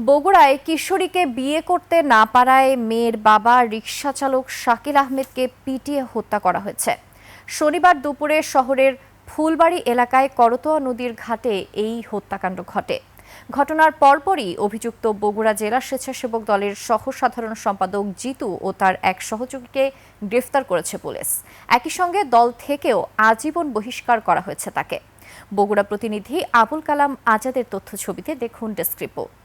বগুড়ায় কিশোরীকে বিয়ে করতে না পারায় মেয়ের বাবা রিকশা চালক শাকিল আহমেদকে পিটিয়ে হত্যা করা হয়েছে। শনিবার দুপুরে শহরের ফুলবাড়ি এলাকায় করতোয়া নদীর ঘাটে এই হত্যাকাণ্ড ঘটে। ঘটনার পরপরই অভিযুক্ত বগুড়া জেলা স্বেচ্ছাসেবক দলের সহ সাধারণ সম্পাদক জিতু ও তার এক সহযোগীকে গ্রেফতার করেছে পুলিশ। একই সঙ্গে দল থেকেও আজীবন বহিষ্কার করা হয়েছে তাকে। বগুড়া প্রতিনিধি আবুল কালাম আজাদের তথ্য ছবিতে দেখুন ডেস্ক রিপোর্ট।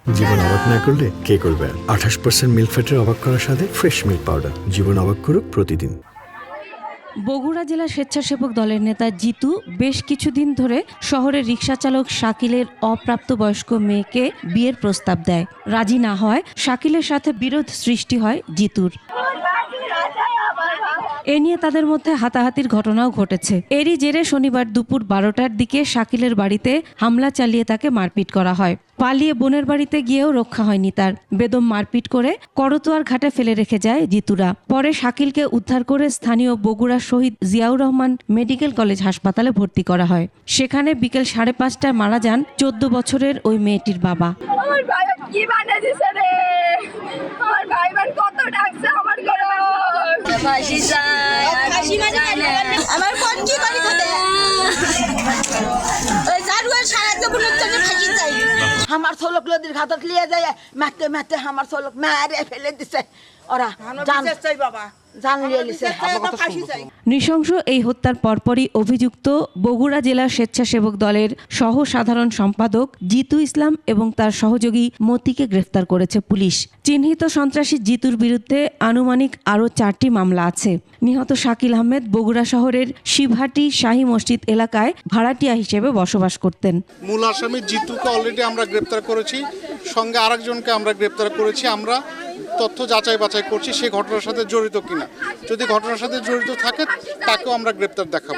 জীবন অবাক না করলে কে করবে? 28% মিল্ক ফ্যাটের অবাক করার সাথে ফ্রেশ মিল্ক পাউডার। জীবন অবাক করুক প্রতিদিন। বগুড়া জেলা স্বেচ্ছাসেবক দলের নেতা জিতু বেশ কিছুদিন ধরে শহরের রিকশা চালক শাকিলের অপ্রাপ্তবয়স্ক মেয়েকে বিয়ের প্রস্তাব দেয়। রাজি না হয় শাকিলের সাথে বিরোধ সৃষ্টি হয় জিতুর। এ নিয়ে তাদের মধ্যে হাতাহাতির ঘটনাও ঘটেছে। এরই জেরে শনিবার দুপুর 12টার দিকে শাকিলের বাড়িতে হামলা চালিয়ে তাকে মারপিট করা হয়। পালিয়ে বোনের বাড়িতে গিয়েও রক্ষা হয়নি তার। বেদম মারপিট করে করতোয়ার ঘাটে ফেলে রেখে যায় জিতুরা। পরে শাকিলকে উদ্ধার করে স্থানীয় বগুড়া শহীদ জিয়াউর রহমান মেডিকেল কলেজ হাসপাতালে ভর্তি করা হয়। সেখানে বিকেল 5:30টায় মারা যান 14 বছরের ওই মেয়েটির বাবা। আমার ছোলক নদীর ঘাটত লিয়ে যায় মারতে মারতে আমার ছোলক মারে ফেলে দিছে। ওরা নৃশংস এই হত্যার পরপরই অভিযুক্ত বগুড়া জেলা স্বেচ্ছাসেবক দলের সহ সাধারণ সম্পাদক জিতু ইসলাম এবং তার সহযোগী মতিকে গ্রেফতার করেছে পুলিশ। চিহ্নিত সন্ত্রাসী জিতুর বিরুদ্ধে আনুমানিক আরও 4টি মামলা আছে। নিহত শাকিল আহমেদ বগুড়া শহরের শিবহাটি শাহী মসজিদ এলাকায় ভাড়াটিয়া হিসেবে বসবাস করতেন। মূল আসামি জিতুকে অলরেডি আমরা গ্রেপ্তার করেছি, সঙ্গে আরেকজনকে আমরা গ্রেপ্তার করেছি। আমরা তথ্য যাচাই বাছাই করছি সে ঘটনার সাথে জড়িত কিনা। যদি ঘটনার সাথে জড়িত থাকে তাকেও আমরা গ্রেপ্তার দেখাবো।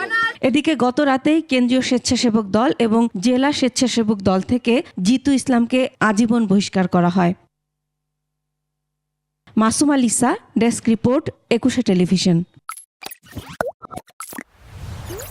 এদিকে গত রাতেই কেন্দ্রীয় স্বেচ্ছাসেবক দল এবং জেলা স্বেচ্ছাসেবক দল থেকে জিতু ইসলামকে আজীবন বহিষ্কার করা হয়। Masuma Lisa, desk report, 21 television.